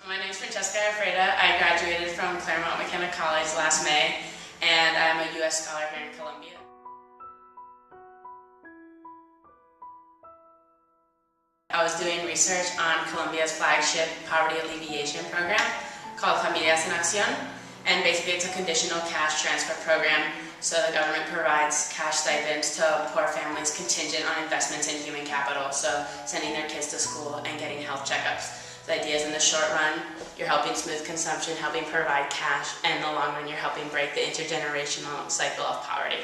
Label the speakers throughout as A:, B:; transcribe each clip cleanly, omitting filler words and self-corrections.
A: My name is Francesca. I graduated from Claremont McKenna College last May, and I'm a U.S. scholar here in Columbia. I was doing research on Columbia's flagship poverty alleviation program called Familias en Acción, and basically it's a conditional cash transfer program. So the government provides cash stipends to poor families contingent on investments in human capital, so sending their kids to school and getting health checkups. The idea is in the short run, you're helping smooth consumption, helping provide cash, and in the long run, you're helping break the intergenerational cycle of poverty.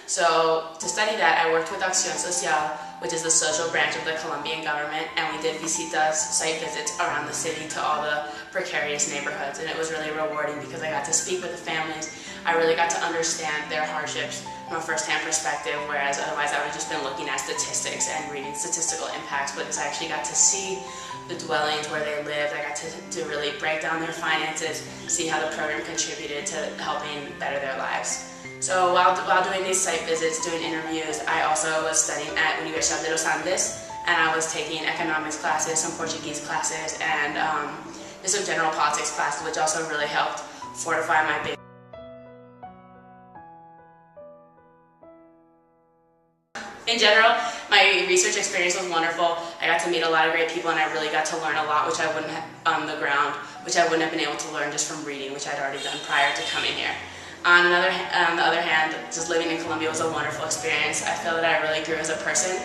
A: So to study that, I worked with Acción Social, which is the social branch of the Colombian government, and we did visitas, site visits around the city to all the precarious neighborhoods, and it was really rewarding because I got to speak with the families. I really got to understand their hardships from a first-hand perspective, whereas otherwise I would have just been looking at statistics and reading statistical impacts, but I actually got to see the dwellings where they lived. I got to really break down their finances, see how the program contributed to helping better their lives. So while doing these site visits, doing interviews, I also was studying at Universidad de los Andes, and I was taking economics classes, some Portuguese classes, and just some general politics classes, which also really helped fortify my base. In general, my research experience was wonderful. I got to meet a lot of great people, and I really got to learn a lot, which I wouldn't have on the ground, which I wouldn't have been able to learn just from reading, which I'd already done prior to coming here. On the other hand, just living in Colombia was a wonderful experience. I feel that I really grew as a person,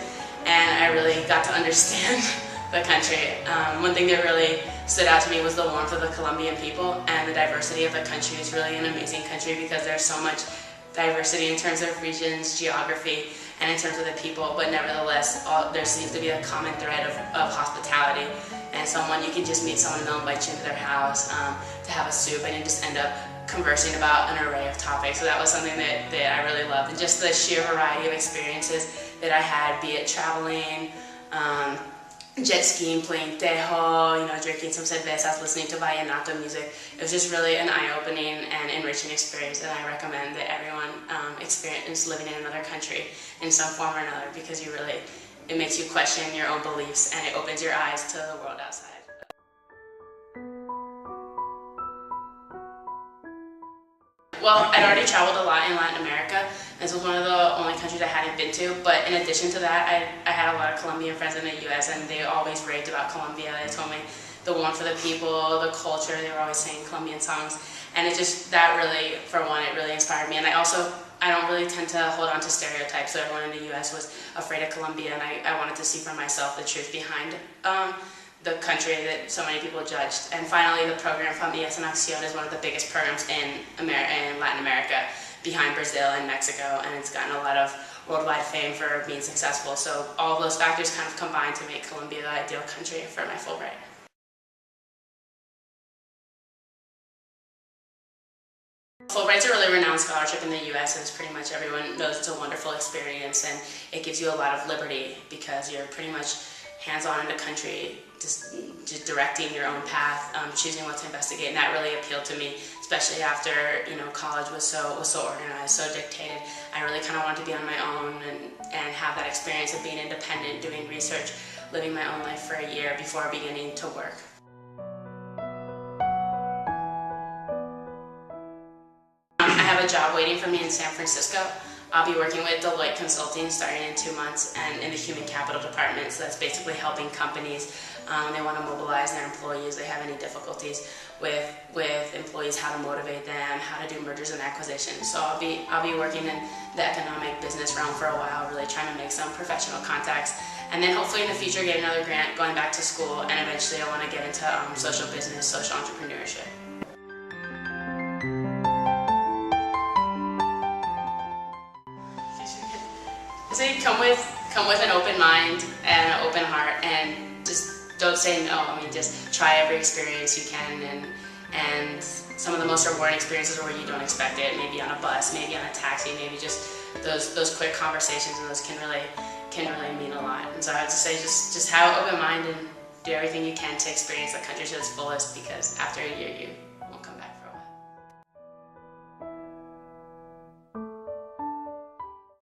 A: and I really got to understand the country. One thing that really stood out to me was the warmth of the Colombian people, and the diversity of the country is really an amazing country because there's so much diversity in terms of regions, geography, and in terms of the people, but nevertheless, there seems to be a common thread of hospitality, and you can just meet someone and they'll invite you into their house to have a soup, and you just end up conversing about an array of topics. So that was something that I really loved, and just the sheer variety of experiences that I had, be it traveling, jet skiing, playing tejo, drinking some cervezas, listening to vallenato music. It was just really an eye-opening and enriching experience, and I recommend that everyone experience living in another country in some form or another, because it makes you question your own beliefs, and it opens your eyes to the world outside. Well, I'd already traveled a lot in Latin America. This was one of the only countries I hadn't been to, but in addition to that, I had a lot of Colombian friends in the U.S., and they always raved about Colombia. They told me the warmth of the people, the culture. They were always singing Colombian songs, and that really, for one, it really inspired me. And I don't really tend to hold on to stereotypes. So everyone in the U.S. was afraid of Colombia, and I wanted to see for myself the truth behind the country that so many people judged. And finally, the program Familias en Acción is one of the biggest programs in Latin America, behind Brazil and Mexico, and it's gotten a lot of worldwide fame for being successful. So all of those factors kind of combined to make Colombia the ideal country for my Fulbright. Fulbright's a really renowned scholarship in the U.S., and pretty much everyone knows it's a wonderful experience, and it gives you a lot of liberty because you're pretty much hands-on in the country, just directing your own path, choosing what to investigate, and that really appealed to me, especially after college was so organized, so dictated. I really kind of wanted to be on my own and have that experience of being independent, doing research, living my own life for a year before beginning to work. I have a job waiting for me in San Francisco. I'll be working with Deloitte Consulting starting in 2 months, and in the human capital department. So that's basically helping companies when they want to mobilize their employees, they have any difficulties with employees, how to motivate them, how to do mergers and acquisitions. So I'll be working in the economic business realm for a while, really trying to make some professional contacts, and then hopefully in the future get another grant, going back to school, and eventually I want to get into social business, social entrepreneurship. So you come with an open mind and an open heart, and just don't say no. Just try every experience you can, and some of the most rewarding experiences are where you don't expect it. Maybe on a bus, maybe on a taxi, maybe just those quick conversations, and those can really mean a lot. And so I would say just have an open mind and do everything you can to experience the country to its fullest, because after a year